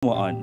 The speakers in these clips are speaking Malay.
keagamaan.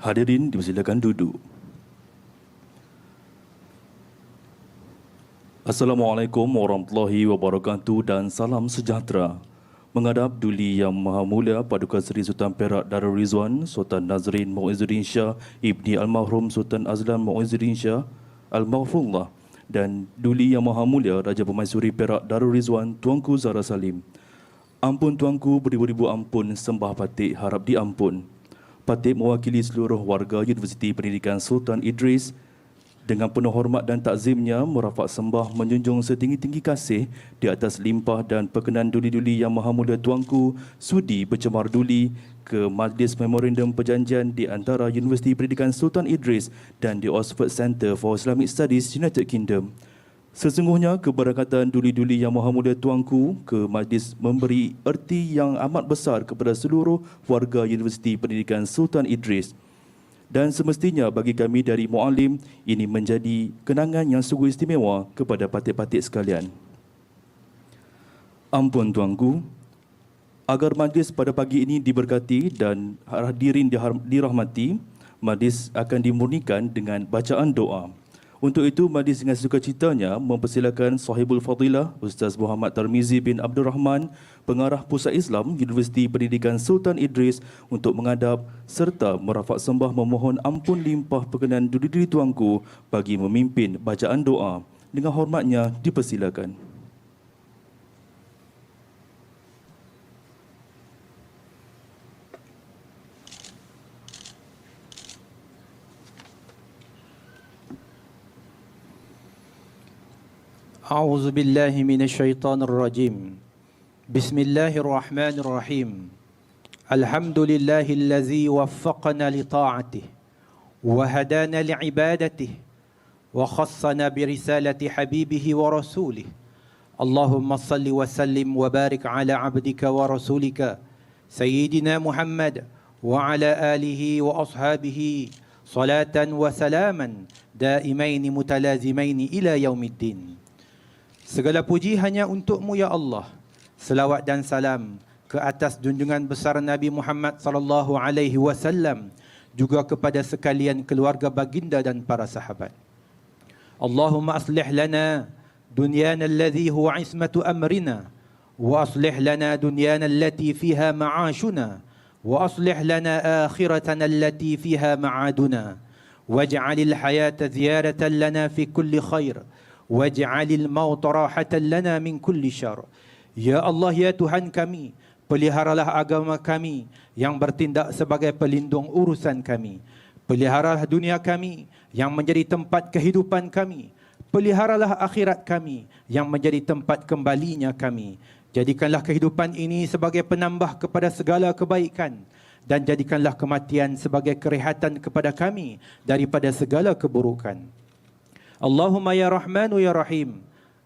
Hadirin dipersilakan duduk. Assalamualaikum warahmatullahi wabarakatuh dan salam sejahtera. Menghadap Duli Yang Maha Mulia Paduka Seri Sultan Perak Darul Rizwan Sultan Nazrin Muizzuddin Shah Ibni Almarhum Sultan Azlan Muizzuddin Shah Al-Maghfurullah dan Duli Yang Maha Mulia Raja Permaisuri Perak Darul Rizwan Tuanku Zahra Salim. Ampun tuanku, beribu-ribu ampun, sembah patik harap diampun. Patik mewakili seluruh warga Universiti Pendidikan Sultan Idris dengan penuh hormat dan takzimnya merafak sembah menjunjung setinggi-tinggi kasih di atas limpah dan perkenan duli-duli Yang Maha Mulia Tuanku sudi bercemar duli ke Majlis Memorandum Perjanjian di antara Universiti Pendidikan Sultan Idris dan di Oxford Center for Islamic Studies, United Kingdom. Sesungguhnya keberkatan duli-duli Yang Maha Mulia Tuanku ke majlis memberi erti yang amat besar kepada seluruh warga Universiti Pendidikan Sultan Idris. Dan semestinya bagi kami dari Mu'alim, ini menjadi kenangan yang sungguh istimewa kepada patik-patik sekalian. Ampun tuanku, agar majlis pada pagi ini diberkati dan hadirin dirahmati, majlis akan dimurnikan dengan bacaan doa. Untuk itu, majlis dengan sukacitanya mempersilakan Sahibul Fadilah Ustaz Muhammad Tarmizi bin Abdul Rahman, Pengarah Pusat Islam Universiti Pendidikan Sultan Idris untuk menghadap serta merafak sembah memohon ampun limpah perkenan duli-duli tuanku bagi memimpin bacaan doa. Dengan hormatnya dipersilakan. أعوذ بالله من الشيطان الرجيم بسم الله الرحمن الرحيم الحمد لله الذي وفقنا لطاعته وهدانا لعبادته وخصنا برسالة حبيبه ورسوله اللهم صل وسلم وبارك على عبدك ورسولك سيدنا محمد وعلى آله وأصحابه صلاة وسلاما دائمين متلازمين إلى يوم الدين. Segala puji hanya untuk-Mu ya Allah. Selawat dan salam ke atas junjungan besar Nabi Muhammad sallallahu alaihi wasallam, juga kepada sekalian keluarga baginda dan para sahabat. Allahumma aslih lana dunyana alladhi huwa ismatu amrina wa aslih lana dunyana allati fiha ma'ashuna wa aslih lana akhiratana allati fiha ma'aduna waj'alil hayata ziyaratan lana fi kulli khair waj'alil mauta rahatan lana min kulli syarr. Ya Allah, ya Tuhan kami, peliharalah agama kami yang bertindak sebagai pelindung urusan kami. Peliharalah dunia kami yang menjadi tempat kehidupan kami. Peliharalah akhirat kami yang menjadi tempat kembalinya kami. Jadikanlah kehidupan ini sebagai penambah kepada segala kebaikan dan jadikanlah kematian sebagai kerehatan kepada kami daripada segala keburukan. Allahumma ya Rahmanu ya Rahim,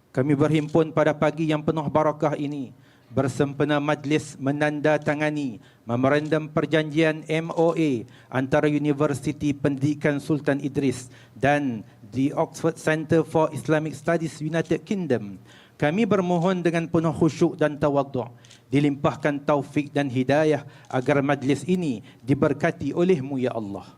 kami berhimpun pada pagi yang penuh barakah ini bersempena Majlis Menandatangani Memorandum Perjanjian MoA antara Universiti Pendidikan Sultan Idris dan di Oxford Center for Islamic Studies, United Kingdom. Kami bermohon dengan penuh khusyuk dan tawaddu', dilimpahkan taufik dan hidayah agar majlis ini diberkati oleh-Mu ya Allah.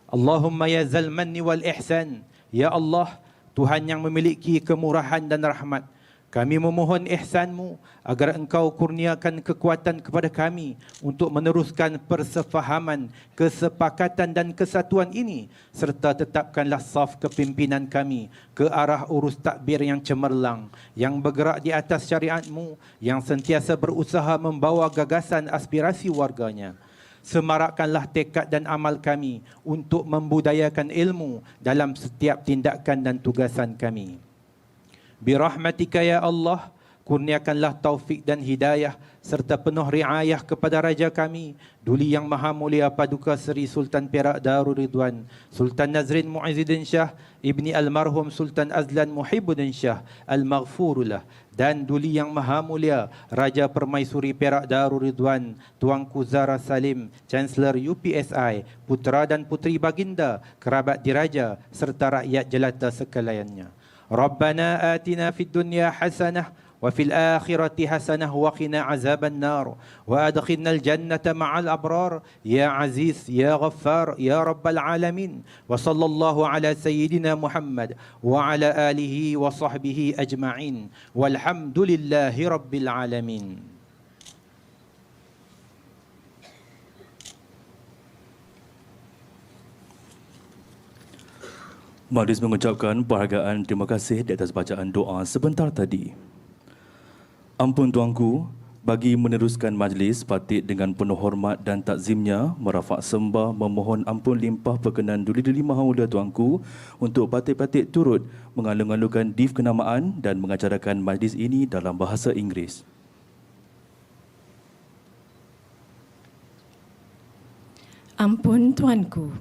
Allahumma ya zal manni wal ihsan, ya Allah, Tuhan yang memiliki kemurahan dan rahmat, kami memohon ihsan-Mu agar Engkau kurniakan kekuatan kepada kami untuk meneruskan persefahaman, kesepakatan dan kesatuan ini, serta tetapkanlah saf kepimpinan kami ke arah urus takbir yang cemerlang, yang bergerak di atas syariat-Mu, yang sentiasa berusaha membawa gagasan aspirasi warganya. Semarakkanlah tekad dan amal kami untuk membudayakan ilmu dalam setiap tindakan dan tugasan kami. Birahmatika ya Allah, kurniakanlah taufik dan hidayah serta penuh riayah kepada Raja kami, Duli Yang Maha Mulia Paduka Seri Sultan Perak Darul Ridwan, Sultan Nazrin Muizzuddin Shah, Ibni Almarhum Sultan Azlan Muhibbuddin Shah Al-Maghfurullah, dan Duli Yang Maha Mulia Raja Permaisuri Perak Darul Ridwan, Tuanku Zara Salim, Chancellor UPSI, putera dan puteri baginda, kerabat diraja serta rakyat jelata sekaliannya. Rabbana atina fid dunya hasanah وفي الآخرة حسنة وقنا عذاب النار وأدخلنا الجنة مع الأبرار يا عزيز يا غفار يا رب العالمين وصلى الله على سيدنا محمد وعلى آله وصحبه أجمعين والحمد لله رب العالمين. Majlis mengucapkan penghargaan terima kasih di atas bacaan doa sebentar tadi. Ampun Tuanku, bagi meneruskan majlis, patut dengan penuh hormat dan takzimnya merafak sembah memohon ampun limpah perkenan Duli-Duli Maha Mulia Tuanku untuk patut-patut turut mengalung-alungkan div kenamaan dan mengacarakan majlis ini dalam bahasa Inggeris. Ampun Tuanku,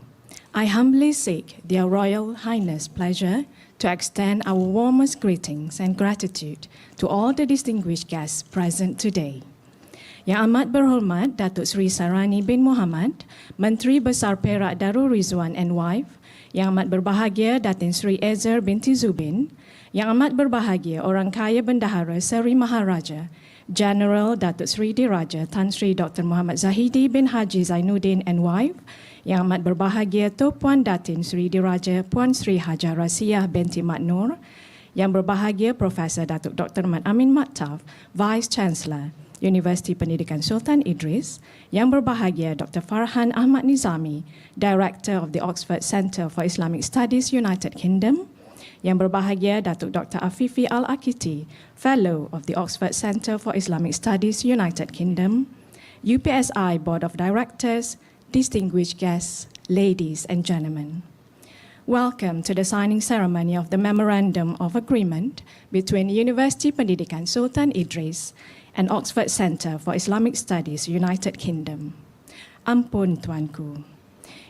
I humbly seek Their Royal Highness pleasure to extend our warmest greetings and gratitude to all the distinguished guests present today. Yang amat berhormat Datuk Seri Sarani bin Muhammad, Menteri Besar Perak Darul Rizwan and wife, Yang amat berbahagia Datin Seri Ezer binti Zubin, Yang amat berbahagia Orang Kaya Bendahara Seri Maharaja, General Datuk Seri Diraja Tan Sri Dr. Muhammad Zahidi bin Haji Zainuddin and wife, Yang amat berbahagia Tuan Datin Seri Diraja Puan Sri Hajar Rasiah binti Mat Nur, Yang berbahagia Profesor Datuk Dr. Mat Amin Maktaf, Vice Chancellor, Universiti Pendidikan Sultan Idris, Yang berbahagia Dr. Farhan Ahmad Nizami, Director of the Oxford Centre for Islamic Studies, United Kingdom, Yang berbahagia Datuk Dr. Afifi Al-Akiti, Fellow of the Oxford Centre for Islamic Studies, United Kingdom, UPSI Board of Directors, distinguished guests, ladies and gentlemen. Welcome to the signing ceremony of the Memorandum of Agreement between Universiti Pendidikan Sultan Idris and Oxford Centre for Islamic Studies, United Kingdom. Ampun Tuanku.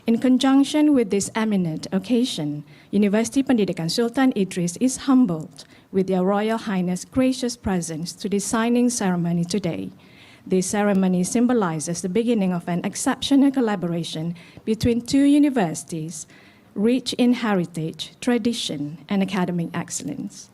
In conjunction with this eminent occasion, Universiti Pendidikan Sultan Idris is humbled with Their Royal Highness' gracious presence to this signing ceremony today. This ceremony symbolizes the beginning of an exceptional collaboration between two universities, rich in heritage, tradition, and academic excellence.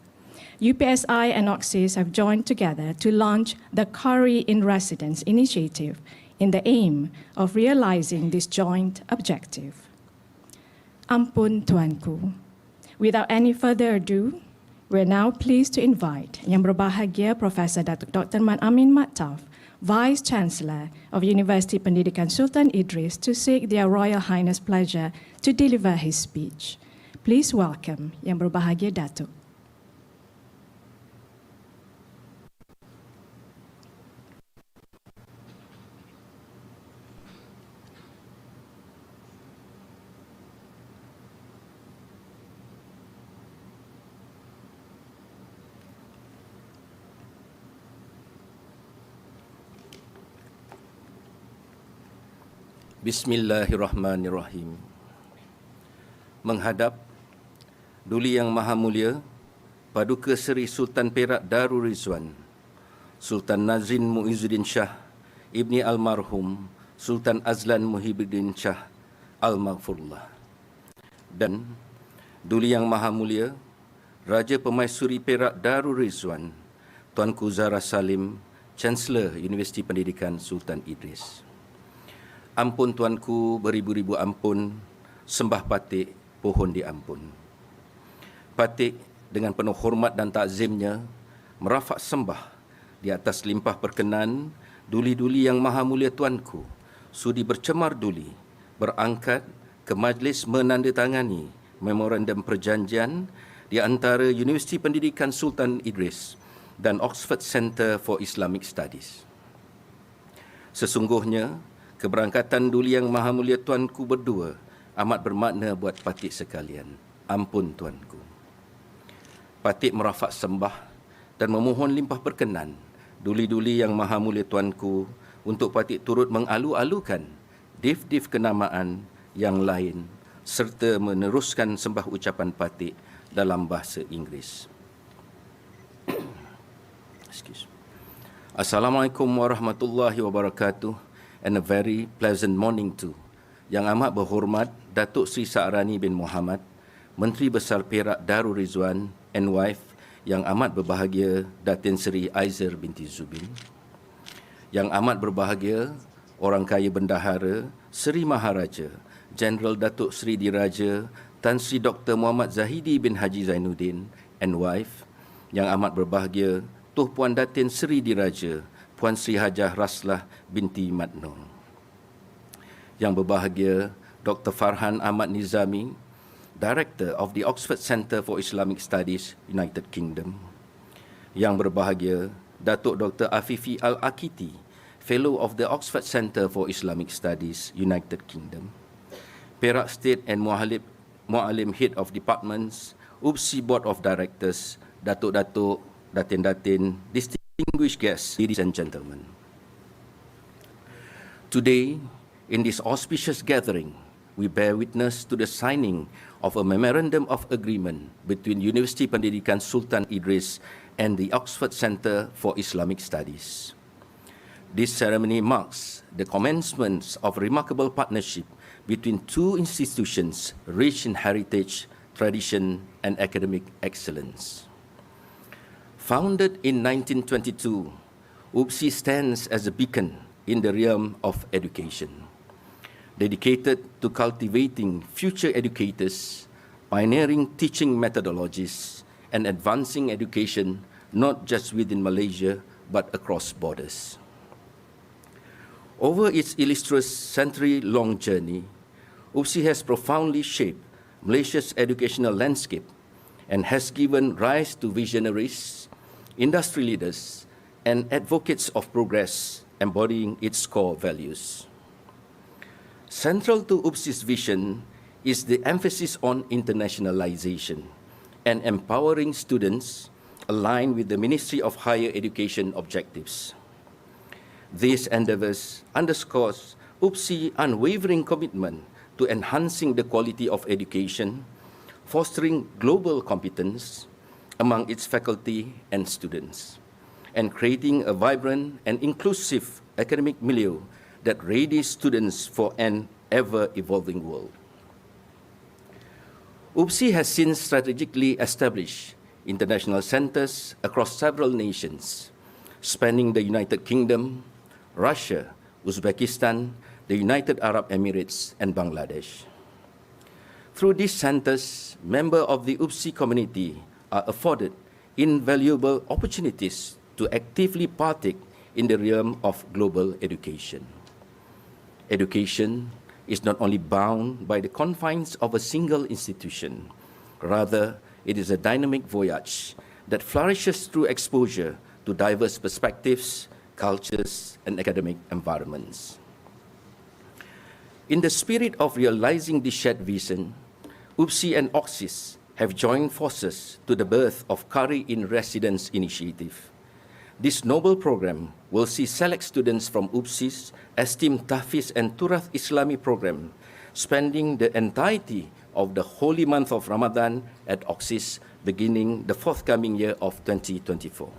UPSI and OXCIS have joined together to launch the Qari in Residence initiative in the aim of realizing this joint objective. Ampun Tuanku. Without any further ado, we're now pleased to invite Yang berbahagia Profesor Datuk Dr. Mat Amin Maktaf, Vice Chancellor of Universiti Pendidikan Sultan Idris, to seek Their Royal Highness pleasure to deliver his speech. Please welcome Yang berbahagia Datuk. Bismillahirrahmanirrahim. Menghadap Duli Yang Maha Mulia Paduka Seri Sultan Perak Darul Rizwan, Sultan Nazrin Muizzuddin Shah, Ibni Almarhum Sultan Azlan Muhibbuddin Shah Al-Maghfurullah, dan Duli Yang Maha Mulia Raja Permaisuri Perak Darul Rizwan, Tuanku Zara Salim, Chancellor Universiti Pendidikan Sultan Idris. Ampun Tuanku, beribu-ribu ampun, sembah patik, pohon diampun. Patik dengan penuh hormat dan takzimnya merafak sembah di atas limpah perkenan Duli-Duli Yang Maha Mulia Tuanku sudi bercemar duli berangkat ke Majlis Menandatangani Memorandum Perjanjian di antara Universiti Pendidikan Sultan Idris dan Oxford Centre for Islamic Studies. Sesungguhnya, Keberangkatan Duli Yang Maha Mulia Tuanku berdua amat bermakna buat patik sekalian. Ampun Tuanku. Patik merafak sembah dan memohon limpah perkenan Duli-Duli Yang Maha Mulia Tuanku untuk patik turut mengalu-alukan dif-dif kenamaan yang lain serta meneruskan sembah ucapan patik dalam bahasa Inggeris. Assalamualaikum warahmatullahi wabarakatuh and a very pleasant morning too. Yang amat berhormat Datuk Seri Sa'rani bin Muhammad, Menteri Besar Perak Darul Rizwan and wife, yang amat berbahagia Datin Seri Aizer binti Zubin, yang amat berbahagia Orang Kaya Bendahara Seri Maharaja Jeneral Datuk Seri Diraja Tan Sri Dr. Muhammad Zahidi bin Haji Zainuddin and wife, yang amat berbahagia Tuh Puan Datin Seri Diraja Puan Sri Hajah Raslah binti Matno, yang berbahagia Dr. Farhan Ahmad Nizami, Director of the Oxford Centre for Islamic Studies, United Kingdom, yang berbahagia Datuk Dr. Afifi Al-Akiti, Fellow of the Oxford Centre for Islamic Studies, United Kingdom, Perak State and Mu'alim Head of Departments, UPSI Board of Directors, Datuk-Datuk, Datin-Datin, distinguished guests, ladies and gentlemen. Today, in this auspicious gathering, we bear witness to the signing of a Memorandum of Agreement between Universiti Pendidikan Sultan Idris and the Oxford Centre for Islamic Studies. This ceremony marks the commencement of a remarkable partnership between two institutions rich in heritage, tradition, and academic excellence. Founded in 1922, UPSI stands as a beacon in the realm of education, dedicated to cultivating future educators, pioneering teaching methodologies, and advancing education not just within Malaysia but across borders. Over its illustrious century-long journey, UPSI has profoundly shaped Malaysia's educational landscape and has given rise to visionaries, industry leaders, and advocates of progress embodying its core values. Central to UPSI's vision is the emphasis on internationalization and empowering students aligned with the Ministry of Higher Education objectives. These endeavors underscores UPSI's unwavering commitment to enhancing the quality of education, fostering global competence among its faculty and students, and creating a vibrant and inclusive academic milieu that readies students for an ever-evolving world. UPSI has since strategically established international centers across several nations, spanning the United Kingdom, Russia, Uzbekistan, the United Arab Emirates, and Bangladesh. Through these centers, members of the UPSI community are afforded invaluable opportunities to actively partake in the realm of global education. Education is not only bound by the confines of a single institution, rather it is a dynamic voyage that flourishes through exposure to diverse perspectives, cultures, and academic environments. In the spirit of realizing this shared vision, UPSI and OXCIS have joined forces to the birth of Qari in Residence initiative. This noble program will see select students from UPSI's Esteemed Tahfiz and Turath Islami program spending the entirety of the holy month of Ramadan at OXCIS beginning the forthcoming year of 2024.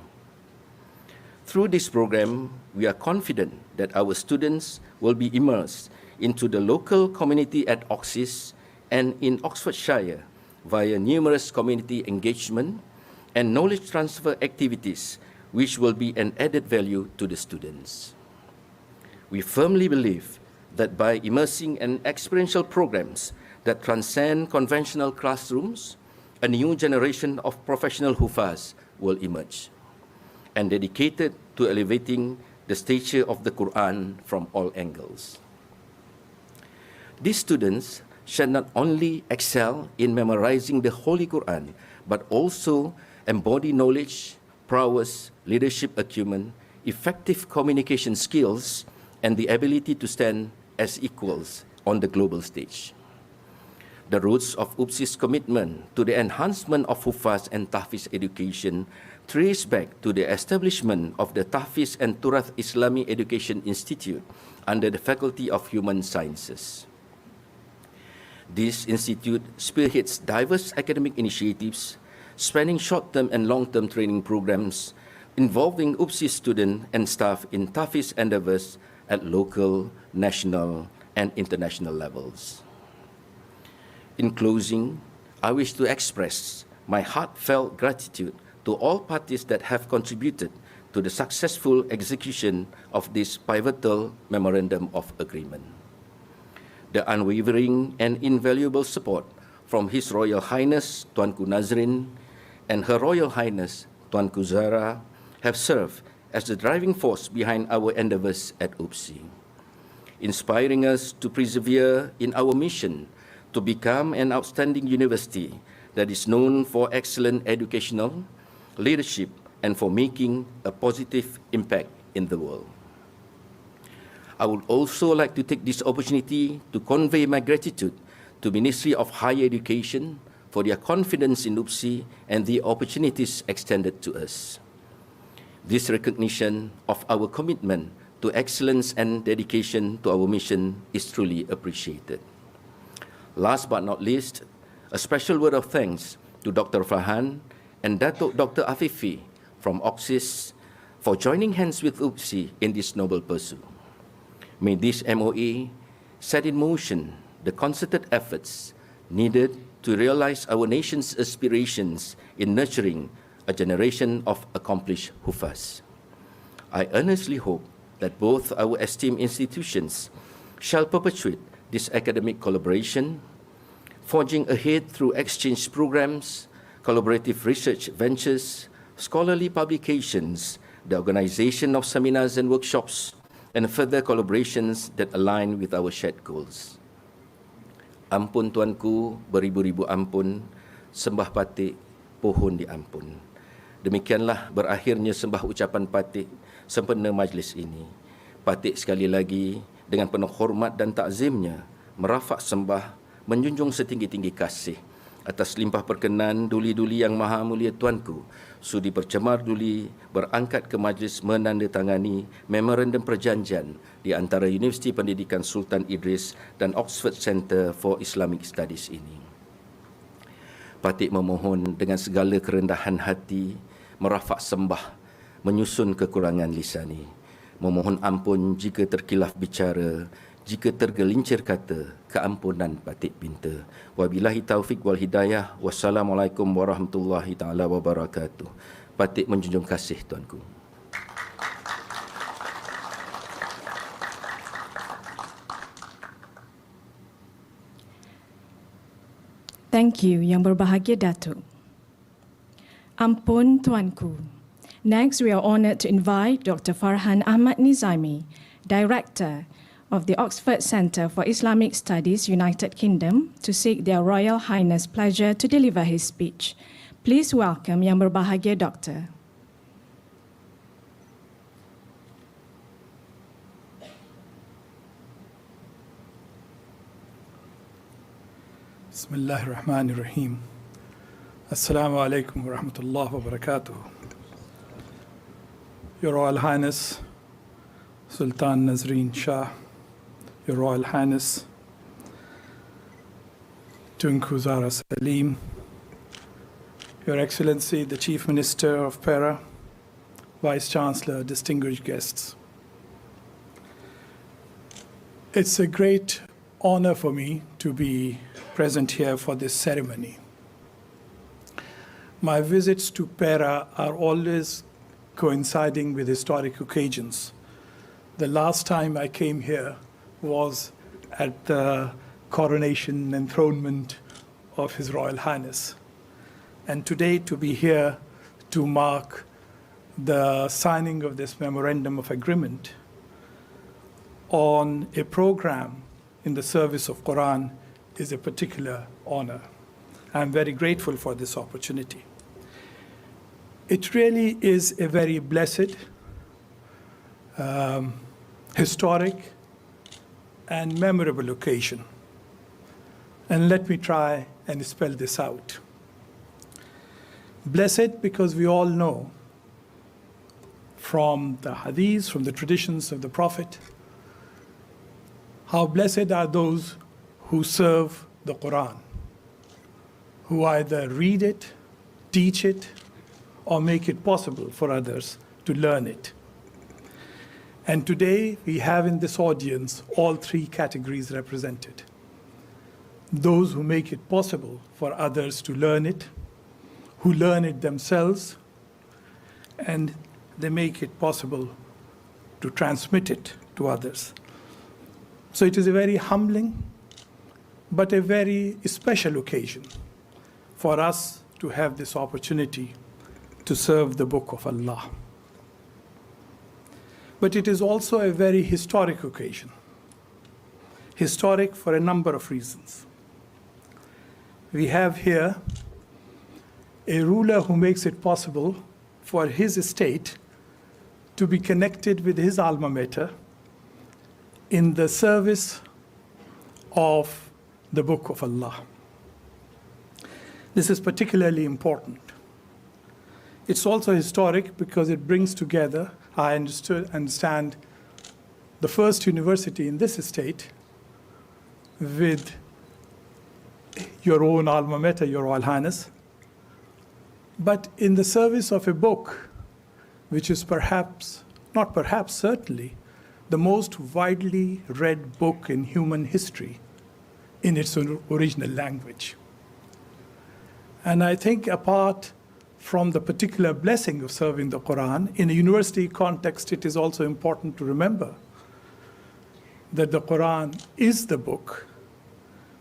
Through this program, we are confident that our students will be immersed into the local community at OXCIS and in Oxfordshire via numerous community engagement and knowledge transfer activities, which will be an added value to the students. We firmly believe that by immersing in experiential programs that transcend conventional classrooms, a new generation of professional hufaz will emerge, and dedicated to elevating the stature of the Quran from all angles. These students shall not only excel in memorizing the Holy Quran, but also embody knowledge, prowess, leadership acumen, effective communication skills, and the ability to stand as equals on the global stage. The roots of UPSI's commitment to the enhancement of Hufaz and Tahfiz education trace back to the establishment of the Tahfiz and Turath Islamic Education Institute under the Faculty of Human Sciences. This institute spearheads diverse academic initiatives spanning short-term and long-term training programs involving UPSI students and staff in Tahfiz endeavors at local, national, and international levels. In closing, I wish to express my heartfelt gratitude to all parties that have contributed to the successful execution of this pivotal Memorandum of Agreement. The unwavering and invaluable support from His Royal Highness Tuanku Nazrin and Her Royal Highness Tuanku Zahra have served as the driving force behind our endeavors at UPSI, inspiring us to persevere in our mission to become an outstanding university that is known for excellent educational, leadership, and for making a positive impact in the world. I would also like to take this opportunity to convey my gratitude to Ministry of Higher Education for their confidence in UPSI and the opportunities extended to us. This recognition of our commitment to excellence and dedication to our mission is truly appreciated. Last but not least, a special word of thanks to Dr. Farhan and Dr. Afifi from OXCIS for joining hands with UPSI in this noble pursuit. May this MoA set in motion the concerted efforts needed to realize our nation's aspirations in nurturing a generation of accomplished Hufaz. I earnestly hope that both our esteemed institutions shall perpetuate this academic collaboration, forging ahead through exchange programs, collaborative research ventures, scholarly publications, the organization of seminars and workshops, and further collaborations that align with our shared goals. Ampun tuanku, beribu-ribu ampun, sembah patik, pohon diampun. Demikianlah berakhirnya sembah ucapan patik sempena majlis ini. Patik sekali lagi dengan penuh hormat dan takzimnya merafak sembah, menjunjung setinggi-tinggi kasih atas limpah perkenan duli-duli yang maha mulia tuanku sudi bercemar duli berangkat ke Majlis Menandatangani Memorandum Perjanjian di antara Universiti Pendidikan Sultan Idris dan Oxford Center for Islamic Studies ini. Patik memohon dengan segala kerendahan hati merafak sembah menyusun kekurangan lisani. Memohon ampun jika terkilaf bicara, jika tergelincir kata, keampunan patik pinta. Wabillahi taufik wal hidayah. Wassalamualaikum warahmatullahi taala wabarakatuh. Patik menjunjung kasih tuanku. Thank you, Yang Berbahagia Datuk. Ampun Tuanku. Next, we are honoured to invite Dr. Farhan Ahmad Nizami, Director of the Oxford Center for Islamic Studies, United Kingdom, to seek Their Royal Highness pleasure to deliver his speech. Please welcome Yang Berbahagia Doctor. Bismillahirrahmanirrahim. Assalamu alaikum wa rahmatullahi wa barakatuh. Your Royal Highness, Sultan Nazrin Shah, Your Royal Highness, Tunku Zahra Salim, Your Excellency, the Chief Minister of Para, Vice Chancellor, distinguished guests. It's a great honor for me to be present here for this ceremony. My visits to Para are always coinciding with historic occasions. The last time I came here was at the coronation enthronement of His Royal Highness. And today to be here to mark the signing of this Memorandum of Agreement on a program in the service of Quran is a particular honor. I'm very grateful for this opportunity. It really is a very blessed, historic, and memorable occasion. And let me try and spell this out. Blessed because we all know from the hadiths, from the traditions of the Prophet, how blessed are those who serve the Quran, who either read it, teach it, or make it possible for others to learn it. And today we have in this audience all three categories represented. Those who make it possible for others to learn it, who learn it themselves, and they make it possible to transmit it to others. So it is a very humbling, but a very special occasion for us to have this opportunity to serve the Book of Allah. But it is also a very historic occasion. Historic for a number of reasons. We have here a ruler who makes it possible for his estate to be connected with his alma mater in the service of the Book of Allah. This is particularly important. It's also historic because it brings together, I understand, the first university in this estate with your own alma mater, Your Royal Highness, but in the service of a book which is certainly, the most widely read book in human history in its original language. And I think apart from the particular blessing of serving the Quran, in a university context, it is also important to remember that the Quran is the book,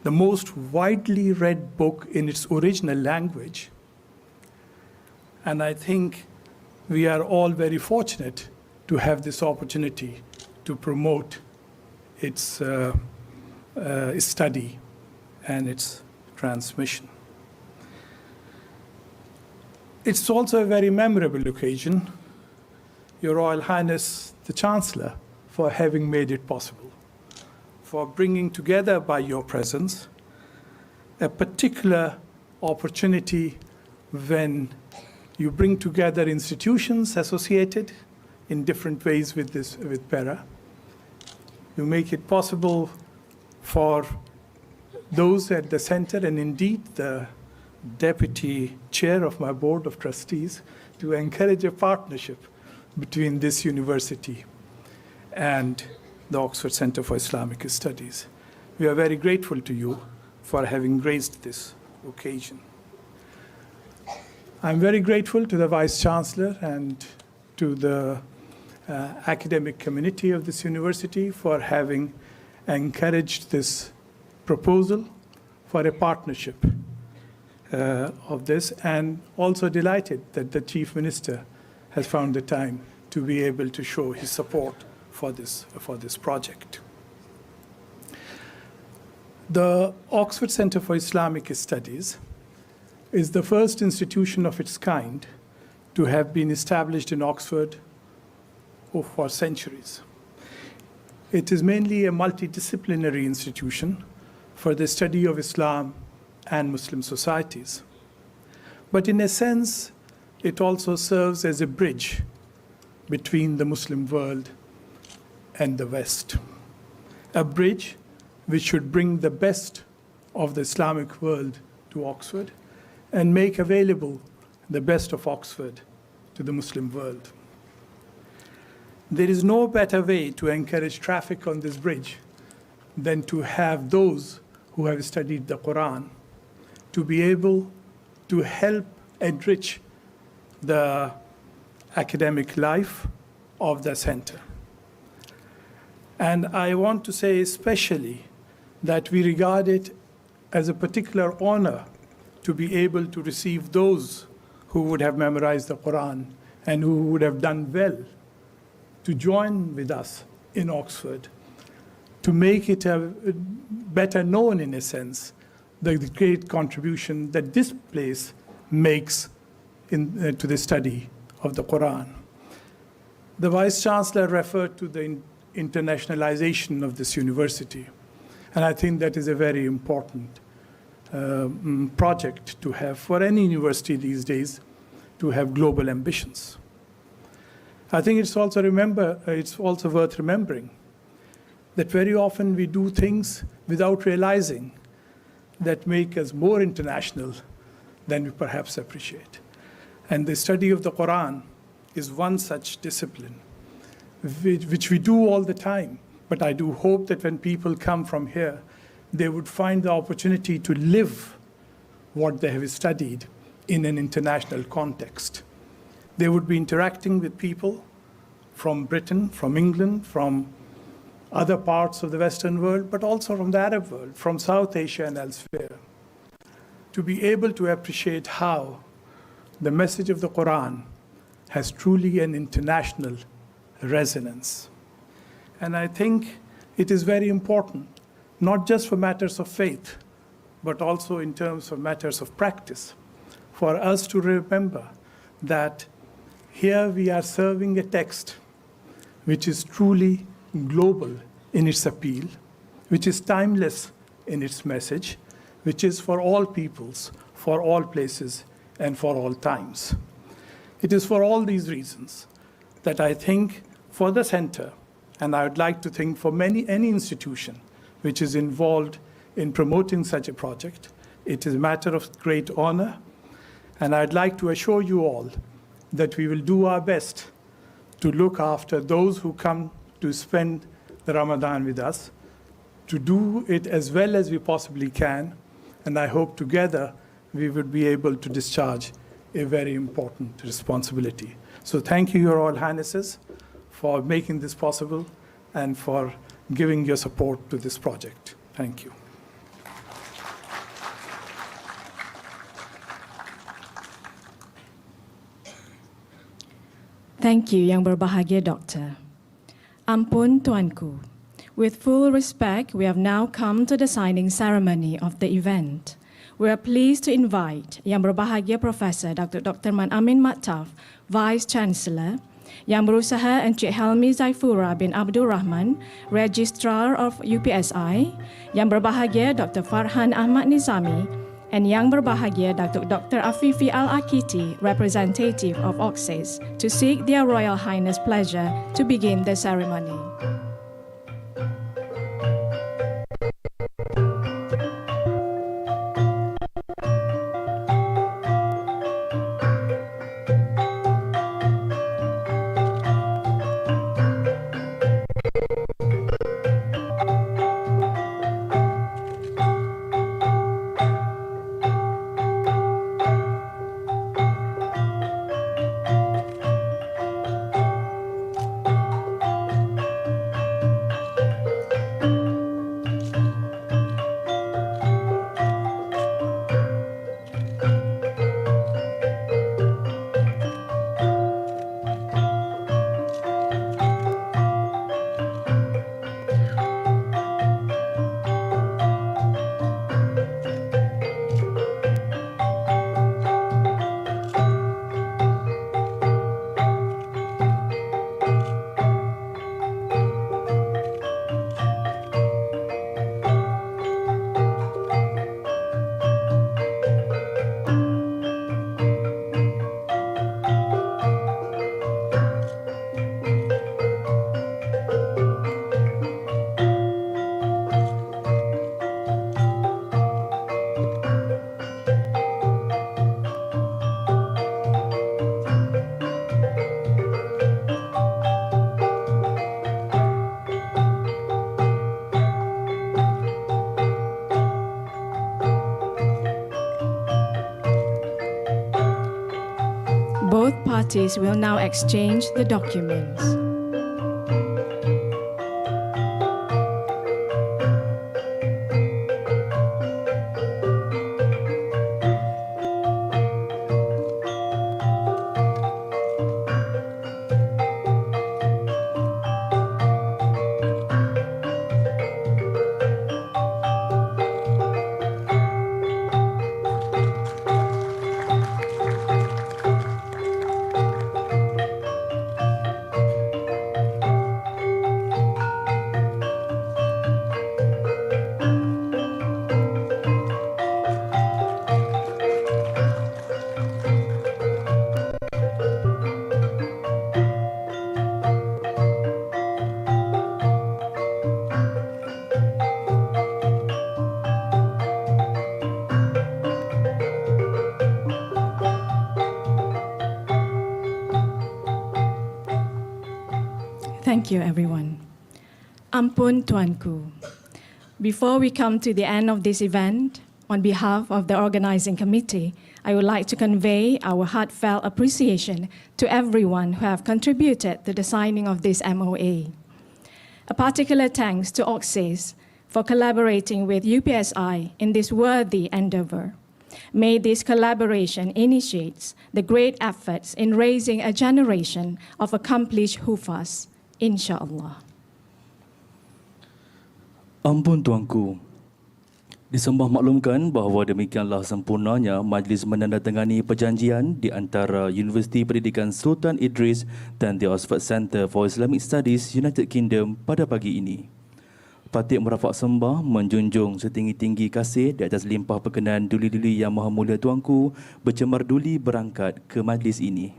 the most widely read book in its original language. And I think we are all very fortunate to have this opportunity to promote its study and its transmission. It's also a very memorable occasion, Your Royal Highness, the Chancellor, for having made it possible, for bringing together by your presence a particular opportunity when you bring together institutions associated in different ways with PERA. You make it possible for those at the center, and indeed the deputy chair of my board of trustees, to encourage a partnership between this university and the Oxford Center for Islamic Studies. We are very grateful to you for having graced this occasion. I'm very grateful to the Vice Chancellor and to the academic community of this university for having encouraged this proposal for a partnership of this, and also delighted that the Chief Minister has found the time to be able to show his support for this project. The Oxford Center for Islamic Studies is the first institution of its kind to have been established in Oxford for centuries. It is mainly a multidisciplinary institution for the study of Islam and Muslim societies. But in a sense, it also serves as a bridge between the Muslim world and the West. A bridge which should bring the best of the Islamic world to Oxford and make available the best of Oxford to the Muslim world. There is no better way to encourage traffic on this bridge than to have those who have studied the Quran to be able to help enrich the academic life of the center. And I want to say especially that we regard it as a particular honor to be able to receive those who would have memorized the Quran and who would have done well to join with us in Oxford, to make it better known, in a sense, the great contribution that this place makes to the study of the Quran. The Vice Chancellor referred to the internationalization of this university. And I think that is a very important project to have for any university these days, to have global ambitions. I think it's also worth remembering that very often we do things without realizing that make us more international than we perhaps appreciate. And the study of the Quran is one such discipline, which we do all the time. But I do hope that when people come from here, they would find the opportunity to live what they have studied in an international context. They would be interacting with people from Britain, from England, from other parts of the Western world, but also from the Arab world, from South Asia and elsewhere, to be able to appreciate how the message of the Quran has truly an international resonance. And I think it is very important, not just for matters of faith, but also in terms of matters of practice, for us to remember that here we are serving a text which is truly global in its appeal, which is timeless in its message, which is for all peoples, for all places, and for all times. It is for all these reasons that I think for the center, and I would like to think for any institution which is involved in promoting such a project, it is a matter of great honor. And I'd like to assure you all that we will do our best to look after those who come to spend the Ramadan with us, to do it as well as we possibly can. And I hope together we would be able to discharge a very important responsibility. So thank you, Your Royal Highnesses, for making this possible and for giving your support to this project. Thank you. Thank you, Yang Berbahagia Doktor. Ampun Tuanku. With full respect, we have now come to the signing ceremony of the event. We are pleased to invite Yang Berbahagia Professor Dr. Man Amin Maktaf, Vice Chancellor, Yang Berusaha Encik Helmi Zaifura bin Abdul Rahman, Registrar of UPSI, Yang Berbahagia Dr. Farhan Ahmad Nizami, and Yang Berbahagia Dr. Afifi Al-Akiti, representative of OXCIS, to seek Their Royal Highness pleasure to begin the ceremony. Both parties will now exchange the documents. Thank you, everyone. Ampun Tuanku. Before we come to the end of this event, on behalf of the organizing committee, I would like to convey our heartfelt appreciation to everyone who have contributed to the signing of this MoA. A particular thanks to OXCIS for collaborating with UPSI in this worthy endeavor. May this collaboration initiate the great efforts in raising a generation of accomplished hufaz, insyaAllah. Ampun Tuanku, disembah maklumkan bahawa demikianlah sempurnanya Majlis Menandatangani Perjanjian di antara Universiti Pendidikan Sultan Idris dan The Oxford Centre for Islamic Studies, United Kingdom pada pagi ini. Patik merafak sembah menjunjung setinggi-tinggi kasih di atas limpah perkenan duli-duli Yang Maha Mulia Tuanku bercemar duli berangkat ke majlis ini.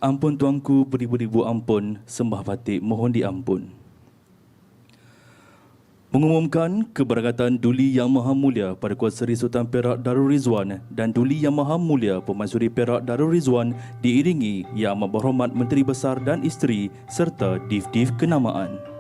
Ampun Tuanku, beribu-ribu ampun, sembah patik mohon diampun. Mengumumkan keberangkatan Duli Yang Maha Mulia pada Kuasa Seri Sultan Perak Darul Rizwan dan Duli Yang Maha Mulia Permaisuri Perak Darul Rizwan diiringi Yang Amat Berhormat Menteri Besar dan Isteri serta Div-Div Kenamaan.